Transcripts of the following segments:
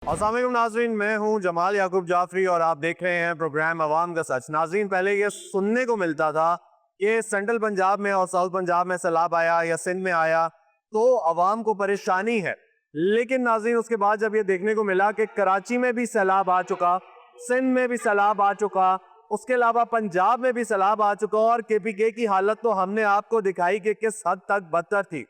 अस्सलाम वालेकुम नाज़रीन, मैं हूं जमाल याकूब जाफरी और आप देख रहे हैं प्रोग्राम अवाम का सच। नाज़रीन, पहले ये सुनने को मिलता था कि सेंट्रल पंजाब में और साउथ पंजाब में सैलाब आया या सिंध में आया तो अवाम को परेशानी है, लेकिन नाज़रीन उसके बाद जब ये देखने को मिला कि कराची में भी सैलाब आ चुका, सिंध में भी सैलाब आ चुका, उसके अलावा पंजाब में भी सैलाब आ चुका और KPK की हालत तो हमने आपको दिखाई कि किस हद तक बदतर थी।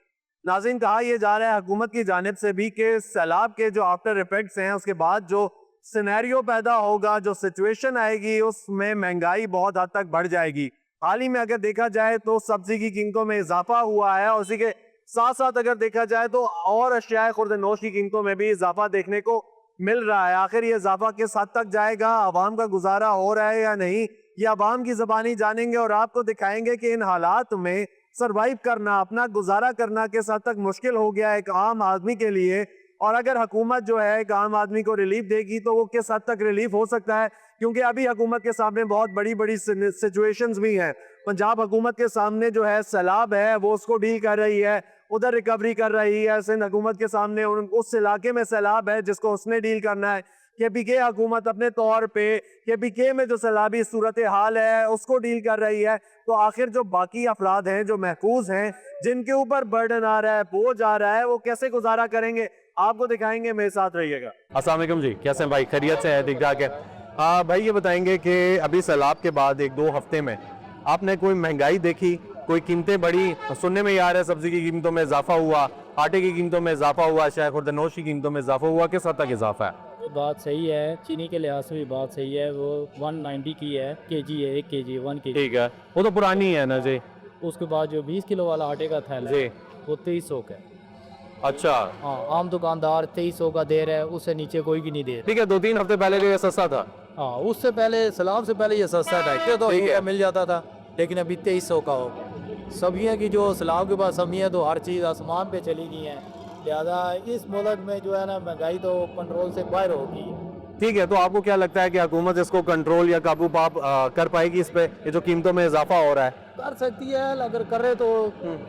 नाज़रीन, कहा यह जा रहा है हुकूमत की जानिब से भी कि सैलाब के जो आफ्टर इफेक्ट्स हैं उसके बाद जो सिनेरियो पैदा होगा, जो सिचुएशन आएगी, उसमें महंगाई बहुत हद तक बढ़ जाएगी। हाल ही में अगर देखा जाए तो सब्जी की कीमतों में इजाफा हुआ है और उसी के साथ साथ अगर देखा जाए तो और अशियाए खुर्द-ए-नोश की कीमतों में भी इजाफा देखने को मिल रहा है। आखिर ये इजाफा किस हद तक जाएगा, आवाम का गुजारा हो रहा है या नहीं, ये आवाम की ज़बानी जानेंगे और आपको दिखाएंगे कि इन हालात में सरवाइव करना, अपना गुजारा करना किस हद तक मुश्किल हो गया है एक आम आदमी के लिए। और अगर हुकूमत जो है एक आम आदमी को रिलीफ देगी तो वो किस हद तक रिलीफ हो सकता है, क्योंकि अभी हुकूमत के सामने बहुत बड़ी बड़ी सिचुएशंस भी हैं। पंजाब हुकूमत के सामने जो है सैलाब है वो उसको डील कर रही है, उधर रिकवरी कर रही है। सिंध हुकूमत के सामने उस इलाके में सैलाब है जिसको उसने डील करना है। KPK हुकूमत अपने तौर पे KPK में जो सैलाबी सूरत हाल है उसको डील कर रही है। तो आखिर जो बाकी अफराद हैं जो महफूज हैं, जिनके ऊपर बर्डन आ रहा है, बोझ आ रहा है, वो कैसे गुजारा करेंगे आपको दिखाएंगे, मेरे साथ रहिएगा। अस्सलाम वालेकुम जी, कैसे हैं भाई? खैरियत से है? ठीक ठाक है। भाई ये बताएंगे कि अभी सैलाब के बाद एक दो हफ्ते में आपने कोई महंगाई देखी, कोई कीमतें बढ़ी? सुनने में ही आ रहा है सब्जी की कीमतों में इजाफा हुआ, आटे की कीमतों में इजाफा हुआ, शायद खुर्द-ए-नोश की कीमतों में इजाफा हुआ, किस हद तक इजाफा है? बात सही है, चीनी के लिहाज से भी बात सही है। वो 190 की है, KG है, 1 KG 1 KG। ठीक है, वो तो पुरानी है ना जी। उसके बाद जो 20 किलो वाला आटे का थैला जी, है वो 2300 का है। अच्छा हाँ, आम दुकानदार 2300 का दे रहा है, उससे नीचे कोई भी नहीं दे रहा। ठीक है। 2-3 हफ्ते पहले ये सस्ता था। हाँ, उससे पहले सैलाब से पहले ये सस्ता था, तो ठीक है। मिल जाता था, लेकिन अभी 2300 का हो। सब्जियाँ की जो सैलाब के बाद सब्जियाँ तो हर चीज़ आसमान पे चली गई हैं, लिहाजा इस मुल्क में जो है ना महंगाई तो कंट्रोल से बाहर होगी। ठीक है, तो आपको क्या लगता है कि हुकूमत इसको कंट्रोल या काबू कर पाएगी इस पे, ये जो कीमतों में इजाफा हो रहा है? कर सकती है, अगर करे तो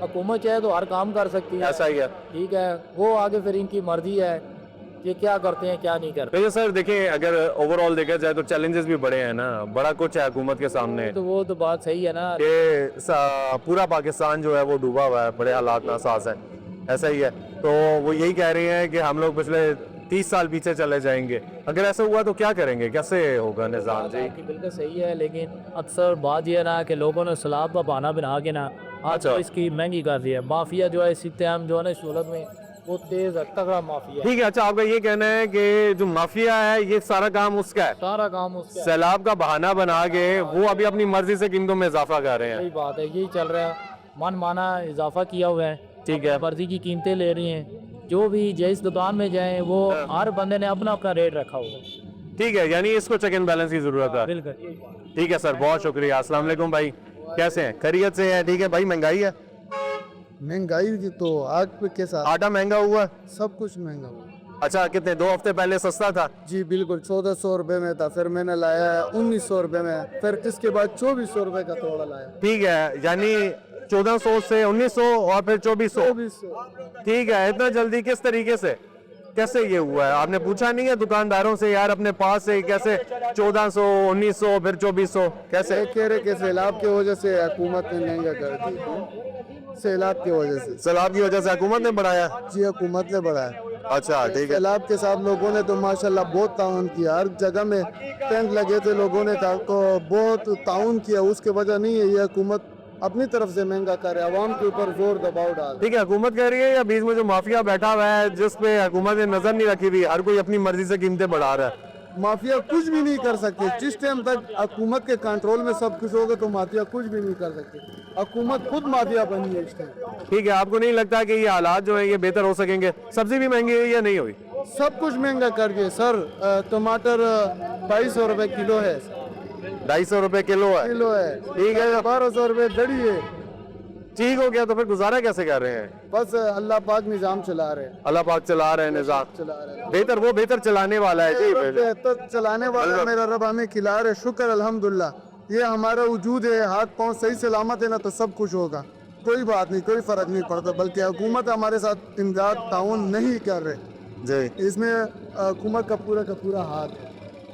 हुकूमत चाहे तो हर काम कर सकती है। ऐसा ही है। ठीक है, वो आगे फिर इनकी मर्जी है कि क्या करते हैं क्या नहीं करते। तो सर देखिए, अगर ओवरऑल देखा जाए तो चैलेंजेस भी बड़े हैं ना, बड़ा कुछ है हुकूमत के सामने। तो वो तो बात सही है ना कि पूरा पाकिस्तान जो है वो डूबा हुआ है, बड़े हालात नासाज है, ऐसा ही है। तो वो यही कह रही हैं कि हम लोग पिछले 30 साल पीछे चले जाएंगे। अगर ऐसा हुआ तो क्या करेंगे, कैसे होगा निज़ाम जी? आपकी बिल्कुल सही है, लेकिन अक्सर बात यह ना कि लोगों ने सैलाब का बहाना बना के ना आज अच्छा। तो इसकी महंगी कर दी है। माफिया जो है इस टाइम जो है ना शोलत में वो तेज तगड़ा माफिया है। ठीक है, अच्छा आपका ये कहना है कि जो माफिया है ये सारा काम उसका है, सारा काम उसका है। सैलाब का बहाना बना के वो अभी अपनी मर्जी से कीमतों में इजाफा कर रहे हैं। यही बात है, यही चल रहा है, मन माना इजाफा किया हुआ है। ठीक है। मर्जी की कीमतें ले रही हैं, जो भी जिस दुकान में जाए वो हर बंदे ने अपना अपना रेट रखा हुआ है। ठीक है, यानी इसको चेक एंड बैलेंस की जरूरत है। बिल्कुल। ठीक है सर, बहुत शुक्रिया। अस्सलाम वालेकुम भाई, कैसे हैं? खैरियत से है? ठीक है भाई, महंगाई है, महंगाई की तो आग पे के साथ आटा महंगा हुआ है। सब कुछ महंगा हुआ। अच्छा, कितने 2 हफ्ते पहले सस्ता था? जी बिल्कुल, 1400 रुपये में था, फिर मैंने लाया है 1900 रुपये में, फिर इसके बाद 2400 रुपये का थोड़ा लाया। ठीक है, यानी 1400 से 1900 और फिर 2400। 2400। ठीक है, इतना जल्दी किस तरीके से, कैसे ये हुआ है? आपने पूछा नहीं है दुकानदारों से यार अपने पास से, कैसे 1400, 1900 फिर 2400 कैसे? कह रहे कि सैलाब की वजह से हुकूमत ने महंगा कर दी, सैलाब की वजह से। सैलाब की वजह से हुकूमत ने बढ़ाया? जी हुकूमत ने बढ़ाया। अच्छा ठीक है। सैलाब के साथ लोगों ने तो माशाल्लाह बहुत ताउन किया, हर जगह में टेंट लगे थे, लोगों ने को बहुत ताउन किया। उसके वजह नहीं है, ये हुकूमत अपनी तरफ से महंगा करे, आवाम के ऊपर जोर दबाव डाल। ठीक है, हुकूमत कह रही है या बीच में जो माफिया बैठा हुआ है जिस पे हुकूमत ने नजर नहीं रखी हुई, हर कोई अपनी मर्जी से कीमतें बढ़ा रहा है? माफिया कुछ भी नहीं कर सकते, जिस टाइम तक हुकूमत के कंट्रोल में सब कुछ होगा तो माफिया कुछ भी नहीं कर सकते। हुकूमत खुद माफिया बनी है इस टाइम। ठीक है, आपको नहीं लगता कि ये हालात जो है ये बेहतर हो सकेंगे? सब्जी भी महंगी हुई या नहीं हुई? सब कुछ महंगा कर दिए सर। टमाटर 2200 रुपये किलो है, 250 रुपए किलो है। ठीक है, 1200 रुपये दड़ी है। ठीक हो गया तो फिर गुजारा कैसे कर रहे हैं? बस अल्लाह पाक निजाम चला रहे हैं, अल्लाह पाक चला रहे हैं निजाम। चला रहे हैं। बेहतर वो बेहतर चलाने वाला है जी। बेहतर चलाने वाला मेरा रब हमें खिला रहे, शुक्र अल्हम्दुलिल्लाह। ये हमारा वजूद है, हाथ पाँव सही सलामत है ना तो सब कुछ होगा। कोई बात नहीं, कोई फर्क नहीं पड़ता, बल्कि हुकूमत हमारे साथ इमदाद ताउन नहीं कर रहे। जी इसमें हुकूमत का पूरा हाथ है।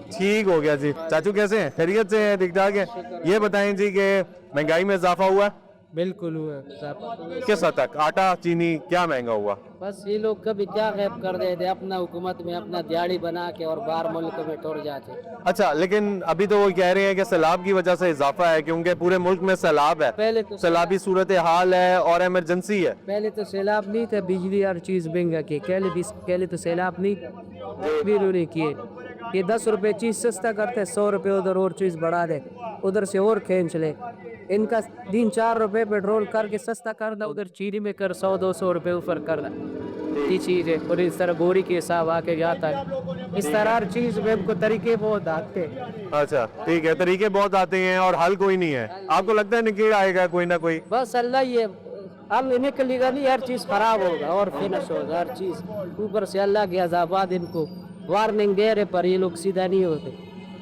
ठीक हो गया जी। चाचू कैसे हैं? खैरियत से हैं? ठीक ठाक है। ये बताएं जी कि महंगाई में इजाफा हुआ है? बिल्कुल हुआ साहब। किस हद तक? आटा चीनी क्या महंगा हुआ? बस ये लोग कभी क्या गैप कर देते, अपना हुकूमत में अपना दिहाड़ी बना के और बाहर मुल्क में टुर जाते। अच्छा, लेकिन अभी तो वो कह रहे हैं कि सैलाब की वजह से इजाफा है, क्योंकि पूरे मुल्क में सैलाब है, पहले तो सैलाबी सूरत हाल है और इमरजेंसी है। पहले तो सैलाब नहीं था, बिजली हर चीज़ महंगा की। पहले तो सैलाब नहीं भी उन्होंने किए। ये 10 रुपए चीज़ सस्ता करते, 100 रुपए उधर और चीज़ बढ़ा दे, उधर से और खींच ले। इनका 3-4 रुपए पेट्रोल करके सस्ता कर दो, उधर चीनी में कर 100-200 रुपए ऊपर कर दा। ये चीज़ है। और इस तरह गोरी के हिसाब आके जाता है। इस तरह हर चीज़ में हमको तरीके बहुत आते हैं। अच्छा ठीक है, तरीके बहुत आते हैं और हल कोई नहीं है। आपको लगता है निकल आएगा कोई ना कोई? बस अल्लाह ये हम निकलेगा नहीं, हर चीज़ खराब होगा और फिनिश होगा हर चीज़। ऊपर से अल्लाह के अज़ाबात इनको वार्निंग दे रहे, पर ये लोग सीधा नहीं होते।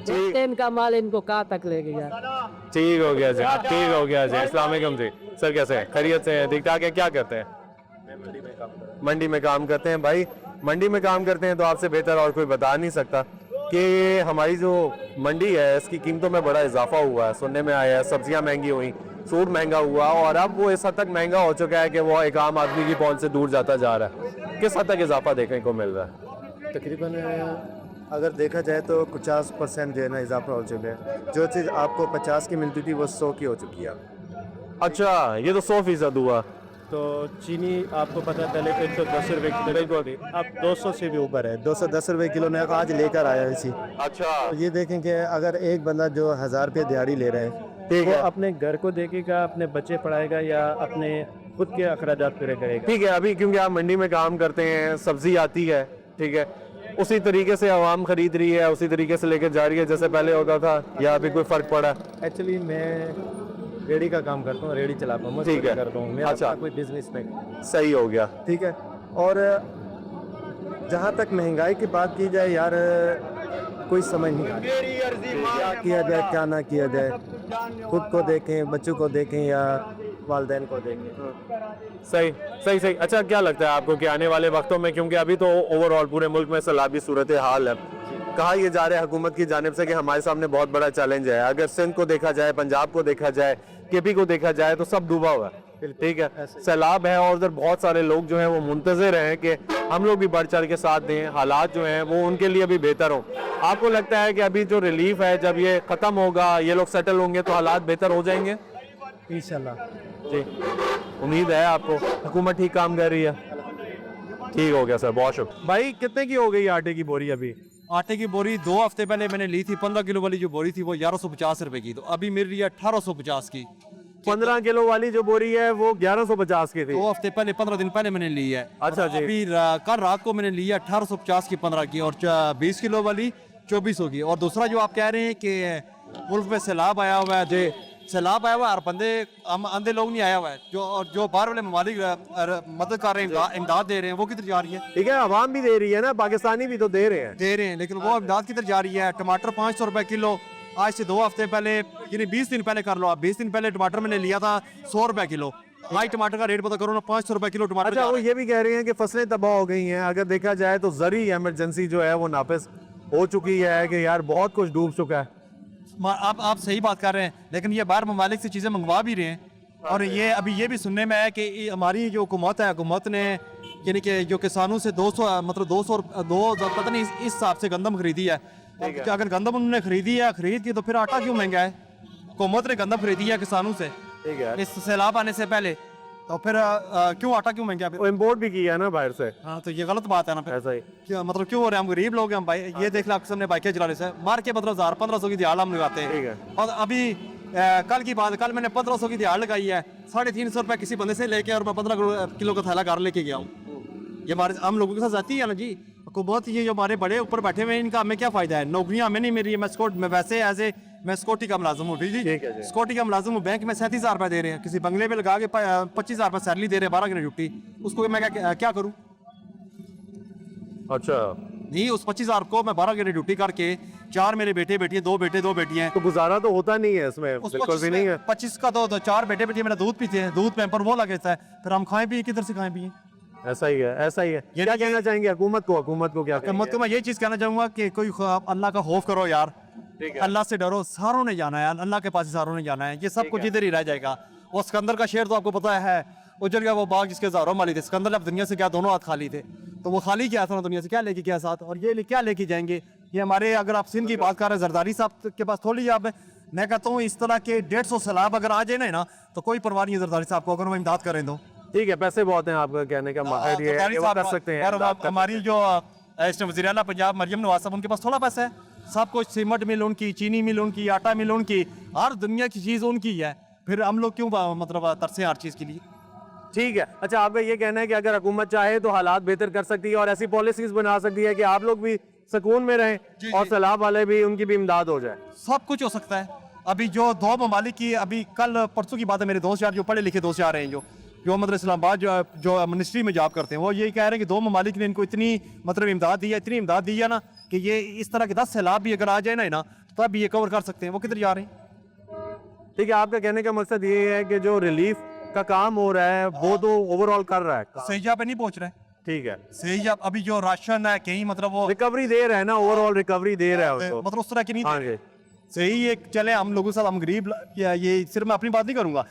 देखते हैं इनका माल इनको कहाँ तक लेके जा। ठीक हो गया जी, ठीक हो गया जी। अस्सलाम वालेकुम जी। सर कैसे हैं? खैरियत से हैं? ठीक ठाक है। क्या करते हैं? मंडी में काम करते हैं। भाई मंडी में काम करते हैं तो आपसे बेहतर और कोई बता नहीं सकता कि हमारी जो मंडी है इसकी कीमतों में बड़ा इजाफा हुआ है। सुनने में आया है सब्जियां महंगी हुई, सूट महंगा हुआ और अब वो इस हद तक महंगा हो चुका है कि वो एक आम आदमी की पहुंच से दूर जाता जा रहा है। किस हद तक इजाफा देखने को मिल रहा है? तकरीबन अगर देखा जाए तो 50% जो है ना इजाफा हो चुका है। जो चीज़ आपको 50 की मिलती थी वो 100 की हो चुकी है। अच्छा, ये तो 100% हुआ। तो चीनी आपको पता है पहले 110 रुपये किलो थी, अब 200 से भी ऊपर है। 210 रुपये किलो मैं आज लेकर आया इसी। अच्छा तो ये देखें कि अगर एक बंदा जो 1000 रुपये दिहाड़ी ले रहा है, ठीक वो है, अपने घर को देखेगा, अपने बच्चे पढ़ाएगा या अपने खुद के अखराजात पूरे करेगा। ठीक है। अभी क्योंकि आप मंडी में काम करते हैं, सब्जी आती है, ठीक है, उसी तरीके से आवाम खरीद रही है, उसी तरीके से लेकर जा रही है जैसे पहले होता था, या अभी कोई फर्क पड़ा? एक्चुअली मैं रेडी का काम करता हूँ, रेडी चलाता हूँ, ठीक है। करता हूँ। मेरा अच्छा। अपना कोई बिजनेस नहीं। सही हो गया। ठीक है। और जहाँ तक महंगाई की बात की जाए यार, कोई समझ नहीं आती क्या किया जाए क्या ना किया जाए। खुद को देखें, बच्चों को देखें या वालिदैन को देखें। सही सही सही। अच्छा, क्या लगता है आपको कि आने वाले वक्तों में, क्योंकि अभी तो ओवरऑल पूरे मुल्क में सैलाबी सूरत हाल है, कहा यह जा रहा है हुकूमत की जानिब से कि हमारे सामने बहुत बड़ा चैलेंज है। अगर सिंध को देखा जाए, पंजाब को देखा जाए, केपी को देखा जाए तो सब डूबा हुआ है, ठीक है, सैलाब है और उधर बहुत सारे लोग जो हैं वो मुंतज़िर हैं कि हम लोग भी बढ़ चढ़ के साथ दें, हालात जो हैं वो उनके लिए भी बेहतर हो। आपको लगता है कि अभी जो रिलीफ है, जब ये ख़त्म होगा, ये लोग सेटल होंगे तो हालात बेहतर हो जाएंगे? इंशाल्लाह जी, उम्मीद है आपको? हुकूमत ठीक काम कर रही है? ठीक हो गया सर, बहुत शुक्रिया। भाई कितने की हो गई आटे की बोरी अभी? आटे की बोरी 2 हफ्ते पहले मैंने ली थी, 15 किलो वाली जो बोरी थी वो 1150 रुपए की, तो अभी मिल रही है 1850 की। 15 किलो वाली जो बोरी है वो 1150 की थी। 2 हफ्ते पहले, 15 दिन पहले मैंने ली है। अच्छा और जी। अभी कल रात को मैंने ली है 1850 की 15 की, और 20 किलो वाली 2400 की। और दूसरा जो आप कह रहे हैं कि मुल्क में सैलाब आया हुआ है, जी सैलाब आया हुआ है, हर बंदे अंधे लोग नहीं आया हुआ है। जो बाहर वाले ममालिक मदद कर रहे हैं, इमदाद दे रहे हैं, वो किधर जा रही है? ठीक है, आवाम भी दे रही है ना, पाकिस्तानी भी तो दे रहे हैं, लेकिन वो इमदाद किधर जा रही है? टमाटर 500 रुपए किलो, आज से 2 हफ्ते पहले, यानी 20 दिन पहले कर लो आप, 20 दिन पहले टमाटर मैंने लिया था 100 रुपए किलो। आज टमाटर का रेट पता करो ना, 500 रुपए किलो टमाटर। अच्छा, वो ये भी कह रहे हैं कि फसलें तबाह हो गई हैं। अगर देखा जाए तो ज़रूरी इमरजेंसी जो है वो नाफिज हो चुकी है कि यार बहुत कुछ डूब चुका है। आप सही बात कर रहे हैं, लेकिन ये बाहर ममालिक से चीज़ें मंगवा भी रहे हैं। और ये अभी ये भी सुनने में है कि हमारी जो हुकूमत है, हुकूमत ने यानी कि जो किसानों से 200 मतलब 200 पता नहीं इस हिसाब से गंदम खरीदी है। अगर गंदम उन्होंने खरीदी है, खरीद की, तो फिर आटा क्यों महंगा है? हुकूमत ने गंदम खरीदी है किसानों से ठीक है, इस सैलाब आने से पहले, तो फिर क्यों आटा क्यों महंगा है? वो इम्पोर्ट भी किया है ना बाहर से, हाँ, तो ये गलत बात है ना फिर। ऐसा ही। क्या मतलब क्यों हो रहे हैं? हम गरीब लोग हैं, हम भाई ये देख लो आपके सामने बाइकें चला रहे से मार के 1500 की दिहाड़ हम लगाते हैं। ठीक है। और अभी कल की बात, कल मैंने 1500 की दिहाड़ लगाई है, 350 रुपए किसी बंदे से लेके, और मैं 15 किलो का थैला घर लेके गया हूँ। ये हमारे हम लोगों के साथ जाती है ना जी। हुकूमत ये जो हमारे बड़े ऊपर बैठे हुए हैं, इनका हमें क्या फायदा है? नौकरियां हमें नहीं मिल रही है। मैं वैसे मैं सिक्योरिटी का मुलाजिम हूँ, जी सिक्योरिटी का मुलाजिम हूँ। बैंक में 37,000 रुपए दे रहे हैं, किसी बंगले पे लगा के 25,000 रुपए सैलरी दे रहे हैं, 12 घंटे ड्यूटी। उसको मैं क्या करूँ? अच्छा, नहीं, उस 25,000 को मैं 12 घंटे ड्यूटी करके, 4 मेरे बेटे बेटी हैं, 2 बेटे 2 बेटियां हैं, तो गुजारा तो होता नहीं है इसमें, उस बिल्कुल भी नहीं है। 25 का तो 4 बेटे बेटी मेरा दूध पीते हैं, दूध पे पर वो लगता है, फिर हम खाएं पिए किधर से खाएं पिए? ऐसा ही है, ऐसा ही है। क्या कहना चाहेंगे हुकूमत को क्या हुकूमत को मैं ये चीज़ कहना चाहूँगा कि कोई अल्लाह का खौफ करो यार, अल्लाह से डरो, सारों ने जाना है, अल्लाह के पास ही सारों ने जाना है, ये सब कुछ इधर ही रह जाएगा। और सिकंदर का शेर तो आपको पता है, उजड़ गया वो बाग जिसके हज़ारों माली थे। सिकंदर अब दुनिया से क्या दोनों हाथ खाली थे, तो वो खाली क्या था ना दुनिया से, क्या लेके गया साथ, और ये क्या लेके जाएंगे। ये हमारे, अगर आप सिंध की बात कर रहे हैं, जरदारी साहब के पास थोड़ी आप, मैं कहता हूँ इस तरह के 150 सैलाब अगर आ जाए ना तो कोई परवाह नहीं है जरदारी साहब को, अगर वो इमदाद करें तो। ठीक है, पैसे बहुत हैं आपका कहने का माहिर ये जरदारी वो साहब कर सकते हैं। और हमारी जो इस टाइम वज़ीर आला पंजाब मरियम नवाज साहब, उनके पास थोड़ा पैसा है, सब कुछ सीमेंट मिल उनकी, चीनी मिल उनकी, आटा मिल उनकी, हर दुनिया की चीज़ उनकी है, फिर हम लोग क्यों मतलब तरसे हर चीज़ के लिए। ठीक है, अच्छा आपका ये कहना है कि अगर हुकूमत चाहे तो हालात बेहतर कर सकती है और ऐसी पॉलिसीज बना सकती है कि आप लोग भी सुकून में रहें और सैलाब वाले भी, उनकी भी इमदाद हो जाए। सब कुछ हो सकता है। अभी जो दो ममालिक की, अभी कल परसों की बात है, मेरे दोस्त यार जो पढ़े लिखे दोस्त यार हैं, जो मतलब इस्लामाबाद जो मिनिस्ट्री में जॉब करते हैं, वो यही कह रहे हैं कि दो ममालिक ने इनको इतनी मतलब इमदाद दी है, इतनी इमदाद दी है ना कि ये इस तरह के 10 सैलाब भी अगर आ जाए ना तब भी ये कवर कर सकते हैं। वो किधर जा रहे हैं। ठीक है, आपका कहने का मकसद ये है कि जो रिलीफ का काम हो रहा है वो तो ओवरऑल कर रहा है, सही जगह पे नहीं पहुंच रहा है। ठीक है, सही जगह अभी जो राशन है कहीं मतलब वो रिकवरी दे रहा है ना, ओवरऑल रिकवरी दे रहा है उसको। मतलब उस तरह की नहीं हाँ जी, सही। एक चले हम लोगों के साथ, हम गरीब, ये सिर्फ मैं अपनी बात नहीं करूंगा,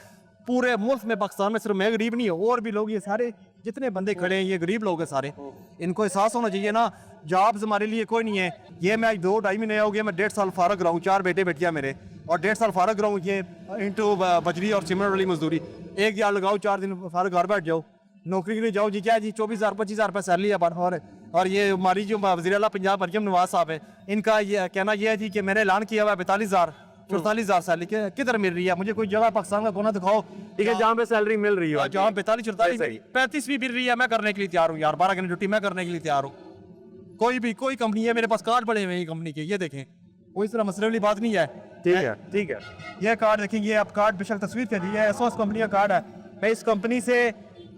पूरे मुल्क में पाकिस्तान में सिर्फ मैं गरीब नहीं हूँ, और भी लोग, ये सारे जितने बंदे खड़े हैं ये गरीब लोग हैं सारे। इनको एहसास होना चाहिए ना, जॉब्स हमारे लिए कोई नहीं है। ये मैं 2-2.5 महीने हो गए, मैं 1.5 साल फारग रहा हूँ, 4 बेटे बेटियाँ मेरे, और 1.5 साल फारग रहा हूँ। ये इंटू बजरी और सीमेंट वाली मजदूरी, 1 हजार लगाओ, 4 दिन फारग घर बैठ जाओ, नौकरी के लिए जाओ जी, क्या जी 24,000-25,000 रुपये सैलरी है। और ये हमारी जो वज़ीर आला पंजाब मरियम नवाज साहब है, इनका ये कहना यह है जी कि मैंने ऐलान किया हुआ 42,000-44,000 सैलरी किधर मिल रही है, मुझे कोई जगह पाकिस्तान का कोना दिखाओ। ठीक है, जहाँ पे सैलरी मिल रही है, जहाँ 42-44 35 भी मिल रही है, मैं करने के लिए तैयार हूँ यार, 12 घंटे ड्यूटी मैं करने के लिए तैयार हूँ। कोई कंपनी है, मेरे पास कार्ड पड़े हुए हैं कंपनी के, ये देखें, कोई इस तरह मसले वाली बात नहीं है। ठीक है, ठीक है, ये कार्ड देखेंगे, आप कार्ड बेशक तस्वीर के लिए एसोस कंपनी का कार्ड है। मैं इस कंपनी से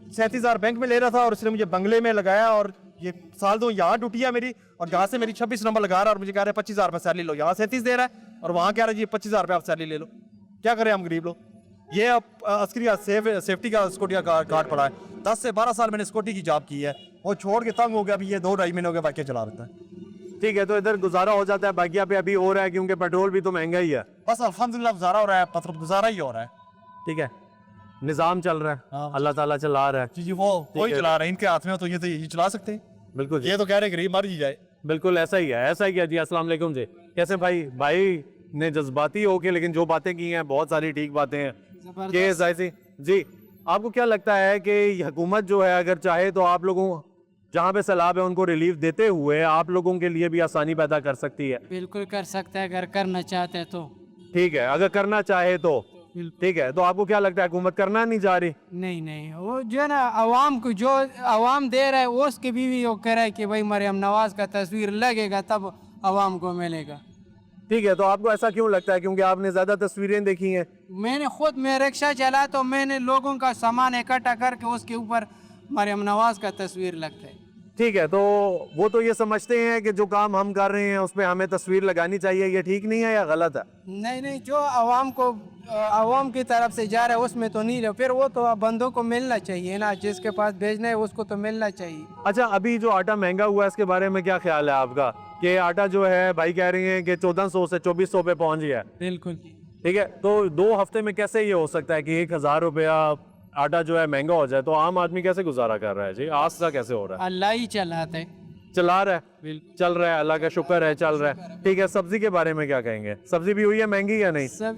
37,000 बैंक में ले रहा था और उसने मुझे बंगले में लगाया, और ये साल 2 यहाँ ड्यूटी है मेरी, और जहाँ से मेरी 26 नंबर लगा रहा है और मुझे कह रहा है 25,000 रुपये सैलरी लो, यहाँ 37 दे रहा है और वहाँ कह रहा है जी 25,000 रुपये आप सैलरी ले लो। क्या करें हम गरीब लोग। ये अब अस्करी का सेफ्टी का सिक्योरिटी का कार्ड पड़ा है, 10 से 12 साल मैंने सिक्योरिटी की जॉब की है, वो छोड़ के तंग हो गया, अभी ये 2-2.5 महीने हो गए बाइकें चला रहता है। ठीक है, तो इधर गुजारा हो जाता है, बाकिया पे अभी हो रहा है क्योंकि पेट्रोल भी तो महंगा ही है। बस अल्हम्दुलिल्लाह गुजारा हो रहा है, मतलब गुजारा ही हो रहा है। ठीक है, निज़ाम चल रहा है, हाँ। अल्लाह ताला चला रहा है। जी वो कोई चला रहा है, इनके हाथ में, तो ये चला सकते हैं। बिल्कुल जी, ये तो कह रहे हैं गरीब मर ही जाए। बिल्कुल ऐसा ही है, ऐसा ही है जी। अस्सलाम वालेकुम जी, कैसे भाई ने जज्बाती होके लेकिन जो बातें की हैं बहुत सारी ठीक बातें हैं कि जायज़ी जी। आपको क्या लगता है कि हुकूमत जो है अगर चाहे तो आप लोगों जहाँ पे सैलाब है उनको रिलीफ देते हुए आप लोगों के लिए भी आसानी पैदा कर सकती है? बिल्कुल कर सकता है, अगर करना चाहते हैं तो। ठीक है, अगर करना चाहे तो ठीक है। तो आपको क्या लगता है हुकूमत करना नहीं चाह रही? नहीं, वो जो है ना, अवाम को जो अवाम दे रहा है वो उसके भी वो कह रहा है कि भाई मरियम नवाज का तस्वीर लगेगा तब अवाम को मिलेगा। ठीक है, तो आपको ऐसा क्यों लगता है? क्योंकि आपने ज्यादा तस्वीरें देखी हैं। मैंने खुद में रिक्शा चला तो मैंने लोगों का सामान इकट्ठा करके उसके ऊपर मरियम नवाज का तस्वीर लगता है। ठीक है, तो वो तो ये समझते हैं कि जो काम हम कर रहे हैं उसमें हमें तस्वीर लगानी चाहिए, ये ठीक नहीं है या गलत है? नहीं, जो अवाम को अवाम की तरफ से जा रहा है उसमें तो नहीं, फिर वो तो बंदों को मिलना चाहिए ना, जिसके पास भेजना है उसको तो मिलना चाहिए। अच्छा, अभी जो आटा महंगा हुआ है इसके बारे में क्या ख्याल है आपका? कि आटा जो है भाई कह रही हैं कि 1400 से 2400 पे पहुंच गया है। बिल्कुल। ठीक है, तो 2 हफ्ते में कैसे ये हो सकता है कि 1000 रुपया आटा जो है महंगा हो जाए? तो आम आदमी कैसे गुजारा कर रहा है जी? आज सा कैसे हो रहा है? अल्लाह ही चलाता है, चला रहा है, चल रहा है, अल्लाह का शुक्र है, चल रहा है। ठीक है, सब्जी के बारे में क्या कहेंगे? सब्जी भी हुई है महंगी या नहीं सब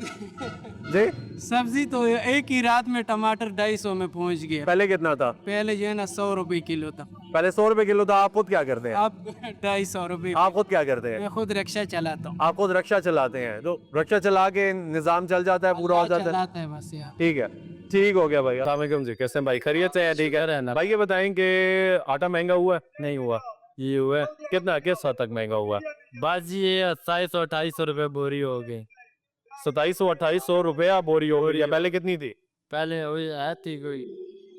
जी? सब्जी तो एक ही रात में टमाटर 250 में पहुंच गया। पहले कितना था? पहले जो है ना 100 रुपए किलो था। पहले 100 रुपए किलो था। आप खुद क्या करते हैं? अब 250 रुपए। आप खुद क्या करते हैं? मैं खुद रिक्शा चलाता हूँ। आप खुद रिक्शा चलाते हैं, तो रिक्शा चला के निजाम चल जाता है, पूरा हो जाता है। चलाता है बस यार। ठीक है, ठीक हो गया भाई। अस्सलाम जी, कैसे हैं भाई? खैरियत से है? ठीक है भाई, ये बताएं कि आटा महंगा हुआ है? नहीं हुआ, ये हुआ है कितना, किस हद तक महंगा हुआ है? बस ये 2700-2800 रुपए बोरी हो गई। 2700-2800 रुपया बोरी हो गई है। पहले कितनी थी? पहले वही आती कोई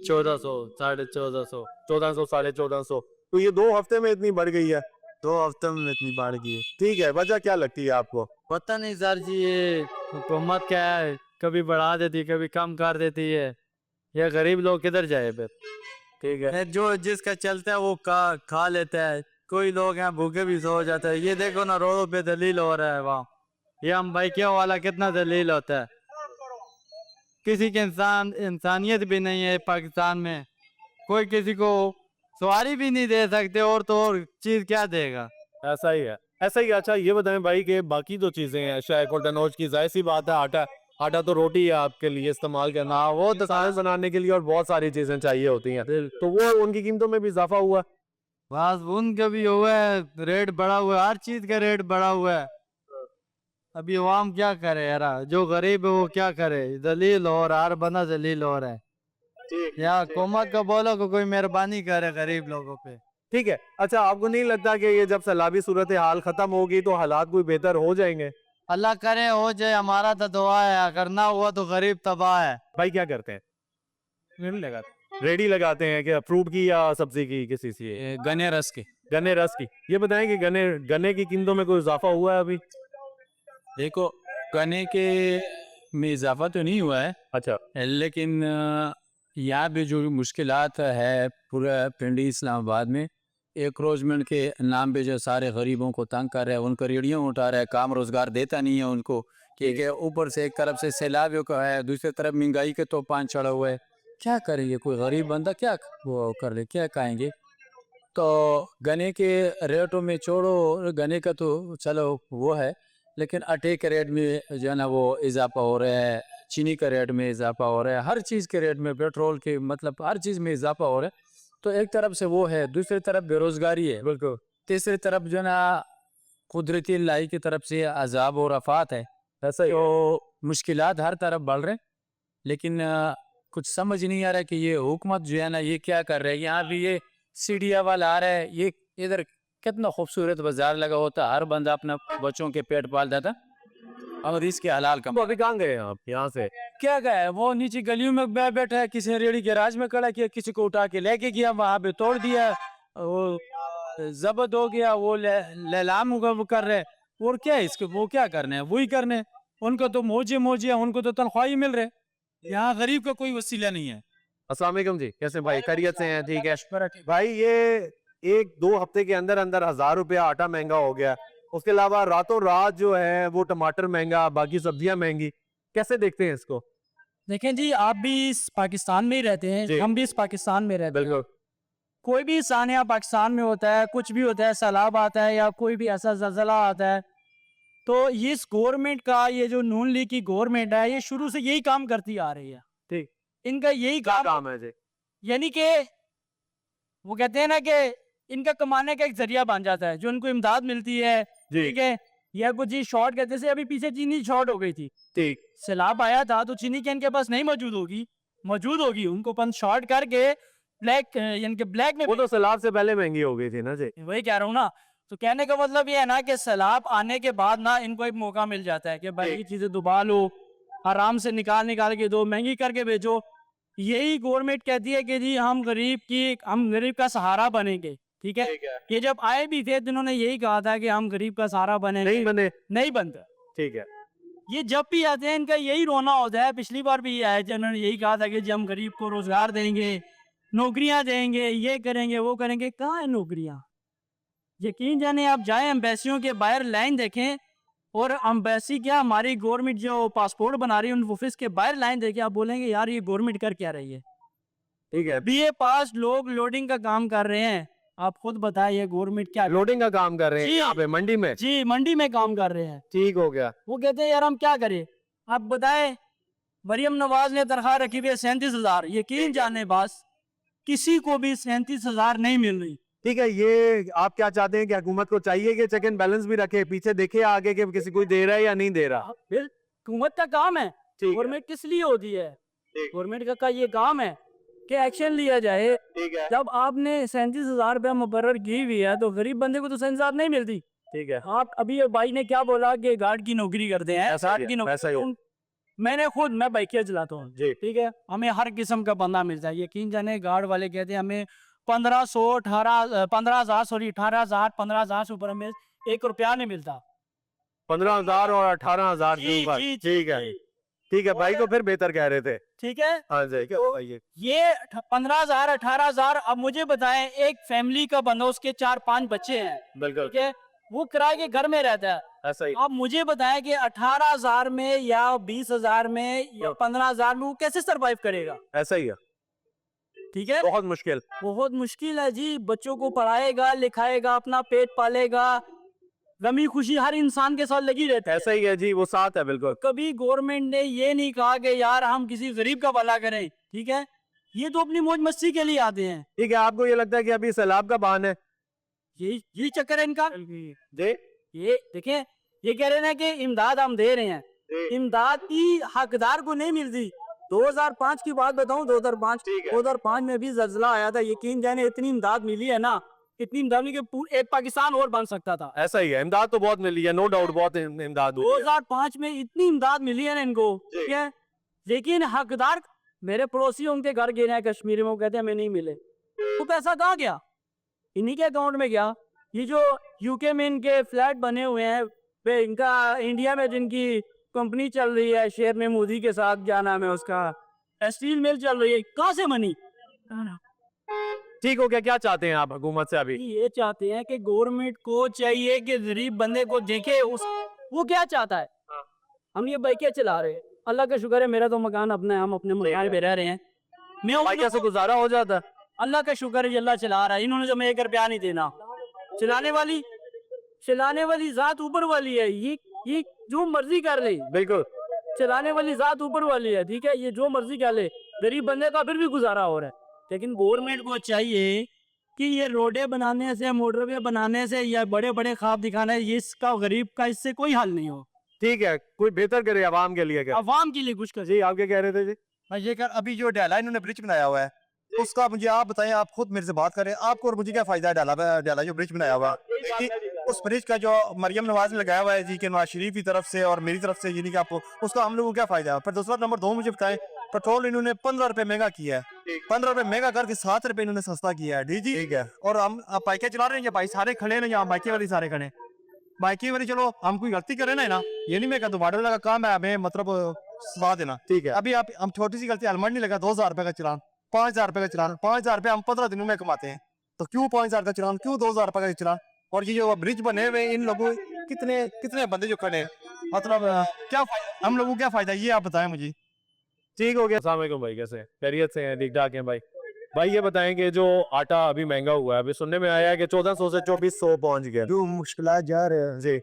1400, 1450। 1400, 1450। तो ये 2 हफ्ते में इतनी बढ़ गई है? 2 हफ्ते में इतनी बढ़ गई है। ठीक है, वजह क्या लगती है आपको? पता नहीं सर जी, ये हुकूमत क्या है, कभी बढ़ा देती कभी कम कर देती है, ये गरीब लोग किधर जाए फिर? ठीक है। जो जिसका चलता है वो खा लेता है। कोई लोग हैं भूखे भी सो जाते हैं। ये देखो ना रोडों पे दलील हो रहा है वहाँ। ये हम बाइकियों वाला कितना दलील होता है। किसी के इंसानियत भी नहीं है पाकिस्तान में। कोई किसी को सवारी भी नहीं दे सकते और तो और चीज क्या देगा। ऐसा ही है, ऐसा ही। अच्छा ये बताएं भाई कि बाकी जो चीजें हैं शायक और तनोज की, जाहिर सी बात है आटा आटा तो रोटी है आपके लिए इस्तेमाल करना, वो दसाने बनाने के लिए और बहुत सारी चीजें चाहिए होती हैं, तो वो उनकी कीमतों में भी इजाफा हुआ। बस उनका भी हुआ है, रेट बढ़ा हुआ है, हर चीज का रेट बढ़ा हुआ है। अभी आवाम क्या करे यार, जो गरीब है वो क्या करे, जलील हो रहा है, हर बंदा जलील हो रहा है। यहाँ हुकूमत का बोलो को कोई मेहरबानी करे गरीब लोगों पे। ठीक है। अच्छा आपको नहीं लगता कि ये जब सैलाबी सूरत हाल खत्म होगी तो हालात कोई बेहतर हो जाएंगे? अल्लाह करे हो जाए, हमारा तो दुआ है। अगर ना हुआ तो गरीब तबाह है। भाई क्या करते हैं? रेडी लगाते हैं क्या, फ्रूट की या सब्जी की, किसी से? गन्ने रस के। गन्ने रस की। ये बताएं कि गन्ने गन्ने की कीमतों में कोई इजाफा हुआ है अभी? देखो गन्ने के में इजाफा तो नहीं हुआ है, अच्छा। लेकिन यहाँ भी जो मुश्किलात है पूरा पिंडी इस्लामाबाद में, एंक्रोचमेंट के नाम पे जो सारे गरीबों को तंग कर रहे हैं, उनको रेडियों उठा रहा है, काम रोजगार देता नहीं है उनको, कि ऊपर से एक तरफ से सैलाबियों का है, दूसरी तरफ महंगाई के तूफान चढ़ा हुआ है। क्या करेंगे, कोई गरीब बंदा क्या वो कर ले, क्या खाएंगे? तो गन्ने के रेटों में छोड़ो, गन्ने का तो चलो वो है, लेकिन आटे के रेट में जो है ना वो इजाफा हो रहा है, चीनी के रेट में इजाफा हो रहा है, हर चीज़ के रेट में, पेट्रोल के मतलब हर चीज़ में इजाफा हो रहा है। तो एक तरफ से वो है, दूसरी तरफ बेरोजगारी है, बिल्कुल, तीसरी तरफ जो है ना कुदरती लाई की तरफ से अजाब और आफात है। ऐसा ही तो मुश्किलात हर तरफ बढ़ रहे हैं, लेकिन कुछ समझ नहीं आ रहा है कि ये हुकूमत जो है ना ये क्या कर रहे हैं। यहाँ भी ये सीढ़िया वाला आ रहा है, ये इधर कितना खूबसूरत बाजार लगा होता, हर बंदा अपना बच्चों के पेट पालता था, और इसके हलाल कम। अभी कहाँ गए आप यहाँ से? क्या गए, वो नीचे गलियों में बैठा है, किसी ने रेडी गैराज में खड़ा किया, किसी को उठा के लेके गया, वहां पे तोड़ दिया, वो जब्त हो गया, वो लेलाम वो कर रहे। और क्या है इसके, वो क्या करने हैं, वही करने, उनको तो मौजे है, उनको तो तनख्वाह ही मिल रहे। यहाँ गरीब का कोई वसीला नहीं है। अस्सलाम वालेकुम जी, कैसे भाई, खैरियत से हैं? ठीक है भाई। ये 1-2 हफ्ते के अंदर अंदर 1000 रुपया आटा महंगा हो गया, उसके अलावा रातों रात जो है वो टमाटर महंगा, बाकी सब्जियां महंगी, कैसे देखते हैं इसको? देखें जी, आप भी इस पाकिस्तान में ही रहते हैं, हम भी इस पाकिस्तान में रहते हैं। बिल्कुल। कोई भी इंसान यहाँ पाकिस्तान में होता है, कुछ भी होता है, सैलाब आता है या कोई भी ऐसा ज़लज़ला आता है, तो ये इस गवर्नमेंट का, ये जो नून लीग की गवर्नमेंट है, ये शुरू से यही काम करती आ रही है। ठीक, इनका यही काम है जी। यानी कि वो कहते हैं ना कि इनका कमाने का एक जरिया बन जाता है, जो उनको इमदाद मिलती है, ठीक है, या कुछ जी शॉर्ट कहते से, अभी पीछे चीनी शॉर्ट हो गई थी, ठीक, सैलाब आया था तो चीनी के इनके पास नहीं मौजूद होगी, उनको पंच शॉर्ट करके ब्लैक, यानी कि ब्लैक में, वो तो सैलाब से पहले महंगी हो गई थी ना जी। वही कह रहा हूँ ना। तो कहने का मतलब ये है ना कि सैलाब आने के बाद ना इनको एक मौका मिल जाता है कि भाई ये चीजें दुबा लो, आराम से निकाल के दो, महंगी करके बेचो। यही गवर्नमेंट कहती है कि जी हम गरीब का सहारा बनेंगे, ठीक है। ये जब आए भी थे तो इन्होंने यही कहा था कि हम गरीब का सहारा बनेंगे, नहीं बनता, ठीक है। ये जब भी आते हैं इनका यही रोना होता है। पिछली बार भी ये आए थे, उन्होंने यही कहा था कि जी हम गरीब को रोजगार देंगे, नौकरियां देंगे, ये करेंगे, वो करेंगे। कहाँ है नौकरियां? यकीन जाने आप जाए एम्बेसियों के बाहर लाइन देखें, और एम्बेसी क्या, हमारी गवर्नमेंट जो पासपोर्ट बना रही है उन ऑफिस के बाहर लाइन देखे, आप बोलेंगे यार ये गवर्नमेंट कर क्या रही है। ठीक है, बीए पास लोग लोडिंग का काम कर रहे हैं, आप खुद बताइए गवर्नमेंट क्या लोडिंग का काम कर रहे हैं यहाँ पे मंडी में? जी, मंडी में काम कर रहे हैं। ठीक हो गया। वो कहते हैं यार हम क्या करें, आप बताएं। मरियम नवाज ने तनख्वाह रखी हुई है 37,000, यकीन जाने बस किसी को भी 37,000 नहीं मिल रही। ठीक है, ये आप क्या चाहते हैं कि हुकूमत को चाहिए कि चेक एंड बैलेंस भी रखे, पीछे देखे आगे कि किसी कोई दे रहा है या नहीं दे रहा? फिर हुकूमत का काम है, गवर्नमेंट किस लिए होती है? गवर्नमेंट का ये काम है कि एक्शन लिया जाए। ठीक है। जब आपने 37,000 रुपया मुकर्रर की हुई है तो गरीब बंदे को तो 37,000 नहीं मिलती। ठीक है। आप अभी भाई ने क्या बोला कि गार्ड की नौकरी करते हैं, गार्ड की नौकरी, मैं बाइकिया चलाता हूँ, ठीक है, हमें हर किस्म का बंदा मिलता है। यकीन जाने गार्ड वाले कहते हैं हमें 15,000 से ऊपर हमें 1 रुपया नहीं मिलता। 15,000 और 18,000 के ऊपर, ठीक है। ठीक है, भाई को फिर बेहतर कह रहे थे। ठीक है, हाँ जी, क्या तो बताइए। ये 15,000 18,000। अब मुझे बताएं, एक फैमिली का बंदा, उसके 4-5 बच्चे हैं, बिल्कुल ठीक है, वो किराए के घर में रहता है। ऐसा ही। आप मुझे बताएं कि 18,000 में या 20,000 में या 15,000 में वो कैसे सरवाइव करेगा? ऐसा ही है, ठीक है, बहुत मुश्किल। बहुत मुश्किल है जी। बच्चों को पढ़ाएगा, लिखाएगा, अपना पेट पालेगा, गमी खुशी हर इंसान के साथ लगी रहती है। ऐसा ही है जी, वो साथ है बिल्कुल। कभी गवर्नमेंट ने ये नहीं कहा कि यार हम किसी गरीब का भला करें, ठीक है, ये तो अपनी मौज मस्ती के लिए आते हैं। ठीक है, आपको ये लगता है कि अभी सैलाब का बहाना है? ये चक्कर है इनका। जी, ये देखें, ये कह रहे हैं कि इमदाद हम दे रहे हैं, इमदाद की हकदार को नहीं मिलती। 2005 की बात बताऊं, 2005 में भी जल्जला आया था। यकीन जाने इतनी इमदाद मिली है ना, इतनी इमदाद मिली कि एक पाकिस्तान और बन सकता था। ऐसा ही है, इमदाद तो बहुत मिली है, नो डाउट, बहुत इमदाद हुई है। 2005 में इतनी इमदाद मिली है ना इनको, ठीक है, लेकिन हकदार मेरे पड़ोसियों के घर गए हैं कश्मीर में, वो कहते हैं हमें नहीं मिले। तो पैसा कहाँ गया? इन्हीं के अकाउंट में गया। ये जो यूके में इनके फ्लैट बने हुए हैं, पे इनका इंडिया में जिनकी कंपनी चल रही है शेयर में, मोदी के साथ, क्या नाम है उसका, स्टील मिल चल रही है, कहाँ से बनी? ठीक हो गया, क्या चाहते हैं आप हुकूमत से अभी? ये चाहते हैं कि गवर्नमेंट को चाहिए कि गरीब बंदे को देखे, उस वो क्या चाहता है। हम ये बाइकें चला रहे हैं, अल्लाह का शुक्र है मेरा तो मकान अपना है, हम अपने मकान पे रह रहे हैं। मैं बाइक से गुजारा हो जाता है? अल्लाह का शुक्र है, अल्लाह चला रहा है। इन्होंने जो मैं 1 रुपया नहीं देना, चलाने वाली जात ऊपर वाली है। ये जो मर्जी कर ले, बिल्कुल चलाने वाली जात ऊपर वाली है, ठीक है, ये जो मर्जी कर ले, गरीब बंदे का फिर भी गुजारा हो रहा है। लेकिन गवर्नमेंट को चाहिए कि ये रोडें बनाने से, मोटरवे बनाने से या बड़े बड़े ख्वाब दिखाने, ये इसका गरीब का इससे कोई हल नहीं हो। ठीक है, कोई बेहतर करे आवाम के लिए क्या? अवाम के लिए कुछ कर। जी, आप क्या कह रहे थे जी? मैं ये कर, अभी जो डाला इन्होंने ब्रिज बनाया हुआ है, उसका मुझे आप बताएं, आप खुद मेरे से बात करें, आपको और मुझे क्या फायदा है डाला जो ब्रिज बनाया हुआ है? उस ब्रिज का जो मरियम नवाज ने लगाया हुआ है जी, के नवाज शरीफ की तरफ से और मेरी तरफ से, यानी कि आपको उसका हम लोगों को क्या फायदा है? फिर दूसरा नंबर 2 मुझे बताएं, पेट्रोल इन्होंने 15 रुपए महंगा किया है, 15 रुपए महंगा करके 7 रुपए इन्होंने सस्ता किया है। जी ठीक है, और हम आप बाइकें चला रहे हैं, या भाई सारे खड़े हैं यहाँ, बाइकें वाले सारे खड़े, बाइकें वाले, चलो हम कोई गलती करें ना, ये नहीं मैं कहता वाटर का काम है हमें मतलब सजा देना, ठीक है। अभी आप हम छोटी सी गलती, हेलमेट नहीं लगा, 2,000 रुपए का चलान, 5,000 रुपए का चलान, 5,000 रुपए हम 15 दिनों में कमाते हैं, तो क्यों 5,000 का चलान, क्यों 2,000 रुपए का चलान? और ये जो ब्रिज बने हुए, इन लोगों कितने बंदे जो खड़े हैं, मतलब क्या फायदा, हम लोगों को क्या फायदा, ये आप बताएं मुझे। ठीक हो गया। अस्सलाम वालेकुम भाई, कैसे हैं? खैरियत से हैं? ठीक ठाक हैं भाई। भाई ये बताएं कि जो आटा अभी महंगा हुआ है, अभी सुनने में आया है कि 1400 से 2400 पहुंच गया। जो मुश्किलात जा रहे हैं जी,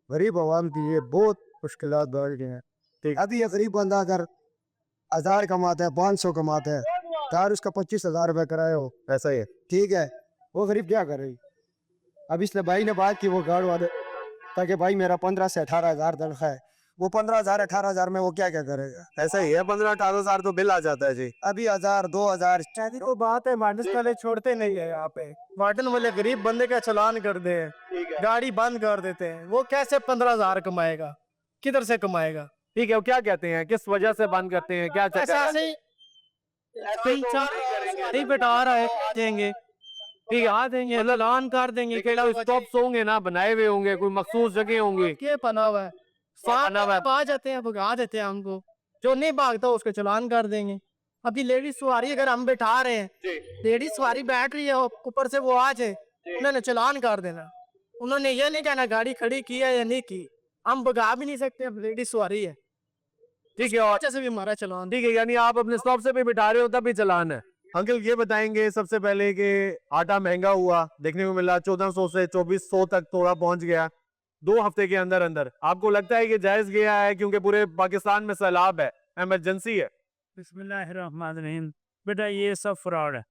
गरीब आवाम की, ये बहुत मुश्किलात बढ़ गए हैं। ठीक। अभी ये गरीब बंदा अगर 1000 कमाता है, 500 कमाता है, तार उसका 25,000 रुपये कराए हो, ऐसा ही है। ठीक है, वो गरीब क्या करे? अब इसलिए भाई ने बात की वो गार्ड वाले, ताकि भाई मेरा 15 से 18,000 तनख्वाह है, वो 15,000 18,000 में वो क्या क्या करेगा? ऐसा ही है, 15-18,000 तो बिल आ जाता है जी। अभी 1,000 2,000 तो बात है, वार्डन वाले छोड़ते नहीं है यहाँ पे, वार्डन वाले गरीब बंदे का चलान कर दे, गाड़ी बंद कर देते हैं। वो कैसे 15,000 कमाएगा, किधर से कमाएगा? ठीक है, वो क्या कहते हैं, किस वजह से बंद करते हैं, क्या चक्कर है? ऐसे ही बैठा रहा है, देंगे, ठीक है, आ देंगे, चलान कर देंगे। स्टॉप्स होंगे ना, बनाए हुए होंगे, कोई मखसूस जगह होंगी। क्या बना हुआ है, आ जाते हैं, भगा देते हैं हमको, जो नहीं भागता उसको चलान कर देंगे। अभी लेडीज सवारी अगर हम बैठा रहे हैं, लेडीज सवारी बैठ रही है, ऊपर से वो आ जाए, उन्होंने चलान कर देना। उन्होंने ये नहीं कहना गाड़ी खड़ी की है या नहीं की, हम भगा भी नहीं सकते, अब लेडीज सवारी है, ठीक है, और वजह से भी हमारा चलान। ठीक है, यानी आप अपने स्टॉप से भी बिठा रहे हो तब भी चलान है। अंकल ये बताएंगे सबसे पहले कि आटा महंगा हुआ, देखने को मिला 1400 से 2400 तक थोड़ा पहुंच गया 2 हफ्ते के अंदर अंदर। आपको लगता है कि जायज गया है, क्योंकि पूरे पाकिस्तान में सैलाब है, इमरजेंसी है? बिस्मिल्लाहिर्रहमानिर्रहीम। बेटा ये सब फ्रॉड है,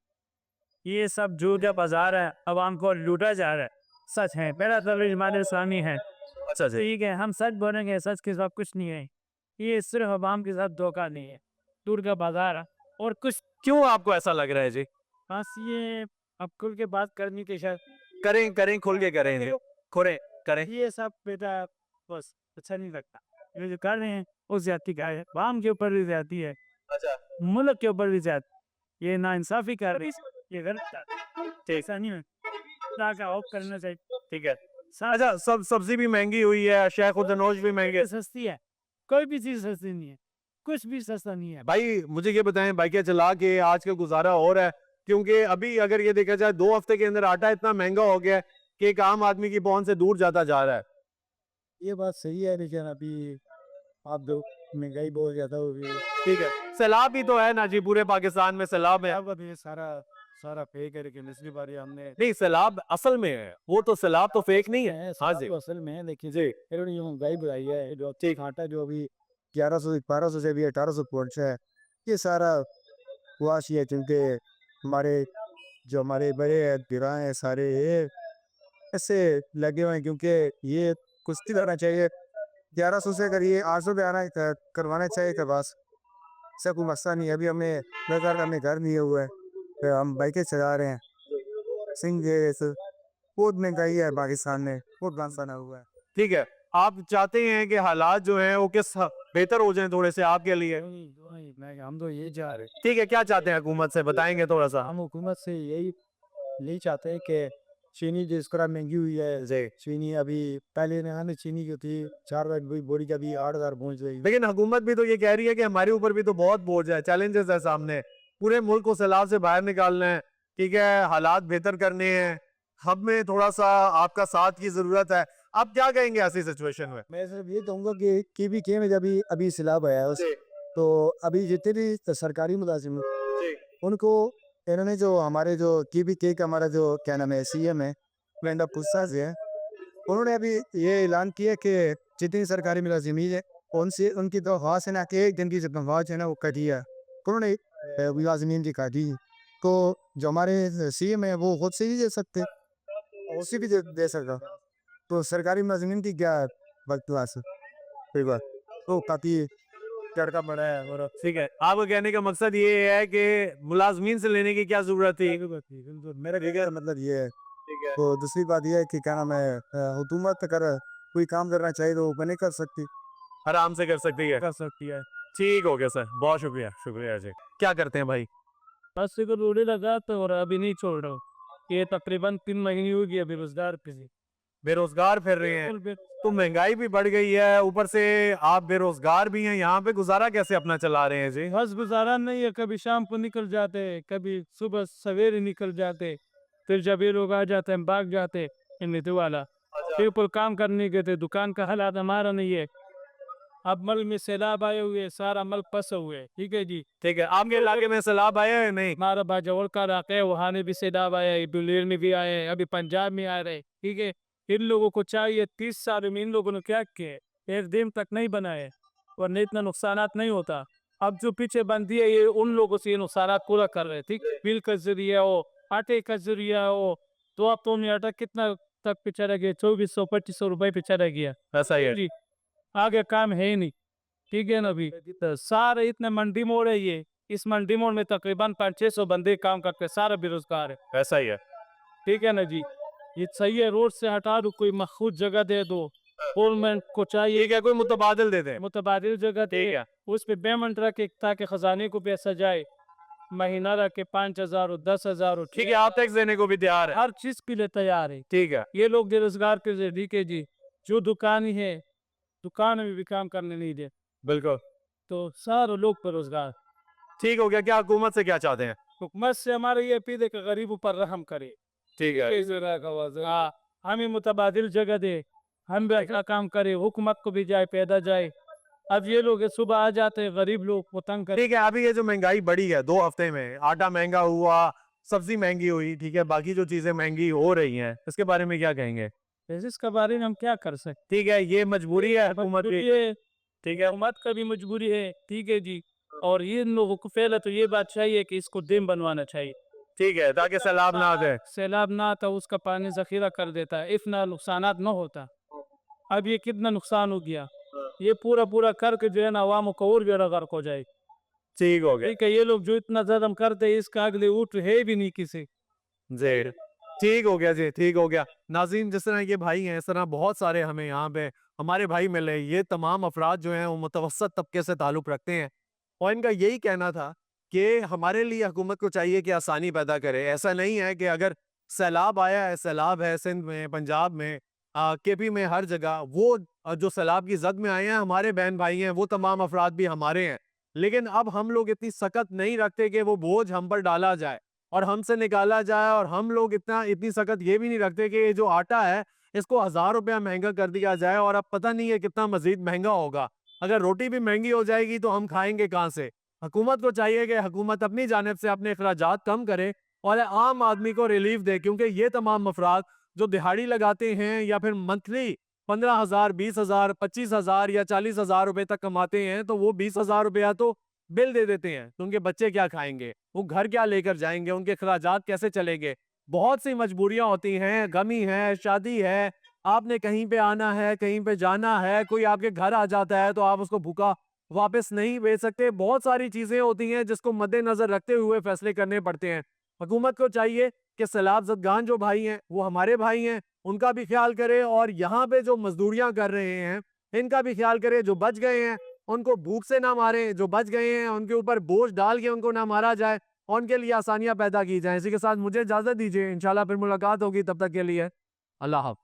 ये सब झूठ का बाजार है, अवाम को लूटा जा रहा है। सच है, मेरा तर्जुमान इस्लामी है। अच्छा जी, ठीक है, हम सच बोलेंगे, सच के साथ कुछ नहीं है, ये सिर्फ अवाम के साथ धोखा नहीं है, दूर का बाजार है और कुछ। क्यों आपको ऐसा लग रहा है जी? बस ये अब खुल के बात करनी थी शायद। करें खुल के करें, करें। ये सब बेटा बस अच्छा नहीं लगता, ये जो कर रहे हैं वो ज्यादती का है, अवाम के ऊपर भी ज्यादती है, अच्छा, मुल्क के ऊपर भी ज्यादती, ये नाइंसाफी कर रही है, ये गलत, ऐसा नहीं है, करना चाहिए। ठीक है। अच्छा, सब्जी भी महंगी हुई है, अशिया खुर्दनोश भी महंगे। सस्ती है, कोई भी चीज सस्ती नहीं है, कुछ भी सस्ता नहीं है। भाई मुझे ये बताएं, बाइकें चला के आज का गुजारा हो रहा है? क्योंकि अभी अगर ये देखा जाए 2 हफ्ते के अंदर आटा इतना महंगा हो गया है कि एक आम आदमी की पहुंच से दूर जाता जा रहा है। ये बात सही है, लेकिन अभी आप दो महंगाई बहुत ज्यादा हो गई है। ठीक है, सैलाब भी तो है ना जी, पूरे पाकिस्तान में सैलाब है। अब ये सारा सारा फेक है, लेकिन इसलिए बार हमने नहीं, सैलाब असल में है, वो तो सैलाब तो फेक नहीं है। हाँ जी, असल में है, लेकिन जी इन्होंने जो महंगाई बढ़ाई है, जो ठीक आटा जो अभी 1100 से भी 1800 पहुंचा है, ये सारा वाशी है, क्योंकि हमारे जो हमारे बड़े गिरा हैं सारे ये ऐसे लगे हुए हैं, क्योंकि ये कुछ नहीं करना चाहिए। 1100 से अगर ये 800 पे आना करवाना चाहिए के पास, ऐसा कोई मसला नहीं है। अभी हमने घर लिए हुआ है, तो हम बाइकें चला रहे हैं। सिंह बहुत महंगाई है पाकिस्तान में, बहुत बना हुआ है। ठीक है, आप चाहते हैं कि हालात जो हैं वो बेहतर हो जाएं थोड़े से आपके लिए? हम तो ये चाह रहे हैं, ठीक है, क्या चाहते हैं हुकूमत से, बताएंगे थोड़ा सा? हम हुकूमत से यही चाहते हैं कि चीनी जिस तरह महंगी हुई है, जी, चीनी अभी पहले ने चीनी की थी 4 बोरी का भी 8000 पहुंच गई। लेकिन हुकूमत भी तो ये कह रही है कि हमारे ऊपर भी तो बहुत बोझ है, चैलेंजेस है सामने, पूरे मुल्क को सैलाब से बाहर निकालना है, ठीक है, हालात बेहतर करने हैं, हमें थोड़ा सा आपका साथ की जरूरत है। आप क्या कहेंगे ऐसी सिचुएशन में? मैं सिर्फ ये कहूँगा कि KBK में जब अभी सैलाब आया है तो अभी जितने भी सरकारी मुलाजिम हैं, उनको इन्होंने जो हमारे जो KBK का हमारा जो क्या नाम है CM है महेंद्र पुस्ता जी है, उन्होंने अभी ये ऐलान किया कि जितनी सरकारी मुलाजिमीन है उनकी दरख्वास्त है ना कि 1 दिन की जो तनख्वाह है ना वो कटी है, उन्होंने मुलाजिमीन की काटी। तो जो हमारे CM है वो खुद से ही दे सकते, उसी भी दे सकता, तो सरकारी मुलाजिमीन की क्या बकवास है, कोई बात तो काफ़ी चढ़का बड़ा है। और ठीक है, आपका कहने का मकसद ये है कि मुलाजमीन से लेने की क्या जरूरत थी? मेरा कहने मतलब ये है। तो दूसरी बात ये है कि क्या नाम है, हुकूमत अगर कोई काम करना चाहिए तो वो नहीं कर सकती, आराम से कर सकती है। ठीक हो गया सर, बहुत शुक्रिया, शुक्रिया जी। क्या करते हैं भाई? बस को रोने लगा तो, और अभी नहीं छोड़ रहा हूँ। ये तकरीबन 3 महीने हो गया बेरोजगार पे। बेरोजगार फिर रहे हैं, तो महंगाई भी बढ़ गई है, ऊपर से आप बेरोजगार भी हैं, यहाँ पे गुजारा कैसे अपना चला रहे हैं जी? बस गुजारा नहीं है, कभी शाम को निकल जाते, कभी सुबह सवेरे निकल जाते, फिर जब ये लोग आ जाते हैं भाग जाते नीति वाला, फिर ऊपर काम करने गए थे। दुकान का हालात हमारा नहीं है, अब मल में सैलाब आए हुए, सारा मल फंसे हुए। ठीक है जी, ठीक है, आपके इलाके में सैलाब आया है नहीं? हमारा बाजावर का इलाका है, वहाँ ने भी सैलाब आया है, बुलेर में भी आए हैं, अभी पंजाब में आ रहे। ठीक है, इन लोगों को चाहिए 30 साल में इन लोगों ने क्या किया, 1 दिन तक नहीं बनाए, वरना इतना नुकसानात नहीं होता। अब जो पीछे बंदी है ये उन लोगों से ये नुकसानात पूरा कर रहे हैं। ठीक, बिल का जरिया हो, आटे का जरिया हो, तो अब तो में आटा कितना तक पीछे रह गया, 2400-2500 रुपए पीछे रह गया। ऐसा ही है जी, आगे काम है ही नहीं। ठीक है ना, अभी तो सारे इतने मंडी मोड़ है, ये इस मंडी मोड़ में तकरीबन 500-600 बंदे काम करते, सारे बेरोजगार है। ऐसा ही है। ठीक है ना जी, ये सही है, रोड से हटा दो, कोई मखसूस जगह दे दो, गवर्नमेंट को चाहिए ठीक है, कोई मुतबादिल दे दें। मुतबादिल जगह दे, उस पे पेमेंट रखे ताकि खजाने को पैसा जाए, महीना रखे 5000 और 10,000। ठीक है, आप टैक्स देने को भी तैयार है? हर चीज के लिए तैयार है। ठीक है, ये लोग बेरोजगार के लिए, ठीक है जी, जो दुकानी है दुकान में भी काम करने नहीं दे, बिल्कुल। तो सारे लोग बेरोजगार। ठीक हो गया, क्या हुकूमत से क्या चाहते हैं? हुकूमत से हमारे ये अपील है कि गरीबों पर रहम करे। ठीक है, हाँ, हमें मुतबादिल जगह दे, हम भी अच्छा काम करे, हुकूमत को भी जाए पैदा जाए। अब ये लोग सुबह आ जाते हैं, गरीब लोग को तंग करे। ठीक है, अभी ये जो महंगाई बढ़ी है 2 हफ्ते में, आटा महंगा हुआ, सब्जी महंगी हुई, ठीक है, बाकी जो चीजें महंगी हो रही हैं, इसके बारे में क्या कहेंगे? इसके बारे में हम क्या कर सकते, ठीक है, ये मजबूरी है हुकूमत की। ये ठीक है, हुकूमत का भी मजबूरी है। ठीक है जी, और ये इन लोगों को पहले तो ये बात चाहिए कि इसको डैम बनवाना चाहिए। ठीक है, ताकि सैलाब ना आ जाए। सैलाब ना आता, उसका पानी जखीरा कर देता है, इतना नुकसानात न होता। अब ये कितना नुकसान हो गया, ये पूरा करके जो है ना अवाम को और भी गर्क हो जाए। ठीक हो गया ठीक है, ये लोग जो इतना ज्यादा करते हैं, इसका अगले उठ है भी नहीं किसी। जी। ठीक हो गया जी, ठीक हो गया। नाज़रीन, जिस तरह ये भाई हैं, इस तरह बहुत सारे हमें यहाँ पे हमारे भाई मिले। ये तमाम अफराद जो हैं वो मुतवस्सत तबके से ताल्लुक़ रखते हैं, और इनका यही कहना था कि हमारे लिए हुकूमत को चाहिए कि आसानी पैदा करे। ऐसा नहीं है कि अगर सैलाब आया है, सैलाब है सिंध में, पंजाब में, KP में, हर जगह, वो जो सैलाब की जद में आए हैं हमारे बहन भाई हैं, वो तमाम अफराद भी हमारे हैं। लेकिन अब हम लोग इतनी सख्त नहीं रखते कि वो बोझ हम पर डाला जाए और हमसे निकाला जाए, और हम लोग इतनी सख्त ये भी नहीं रखते कि ये जो आटा है इसको 1000 रुपया महंगा कर दिया जाए, और अब पता नहीं है कितना मजीद महंगा होगा। अगर रोटी भी महंगी हो जाएगी तो हम खाएंगे कहाँ से? हुकूमत को चाहिए कि हुकूमत अपनी जानिब से अपने अखराजात कम करे और आम आदमी को रिलीफ दे, क्योंकि ये तमाम अफराद जो दिहाड़ी लगाते हैं या फिर मंथली 15,000, 20,000, 25,000 या 40,000 रुपए तक कमाते हैं, तो वो 20,000 रुपया तो बिल दे देते हैं, तो उनके बच्चे क्या खाएंगे, वो घर क्या लेकर जाएंगे, उनके अखराजात कैसे चलेंगे? बहुत सी मजबूरियां होती हैं, गमी है, शादी है, आपने कहीं पे आना है, कहीं पे जाना है, कोई आपके घर आ जाता है तो आप उसको भूखा वापस नहीं भेज सकते। बहुत सारी चीजें होती हैं जिसको मद्देनजर रखते हुए फैसले करने पड़ते हैं। हुकूमत को चाहिए कि सैलाब ज़दगान जो भाई हैं वो हमारे भाई हैं, उनका भी ख्याल करे, और यहाँ पे जो मजदूरियां कर रहे हैं इनका भी ख्याल करे। जो बच गए हैं उनको भूख से ना मारे, जो बच गए हैं उनके ऊपर बोझ डाल के उनको ना मारा जाए, और उनके लिए आसानियां पैदा की जाएं। इसी के साथ मुझे इजाज़त दीजिए, इंशाल्लाह फिर मुलाकात होगी, तब तक के लिए अल्लाह हाफ़िज़।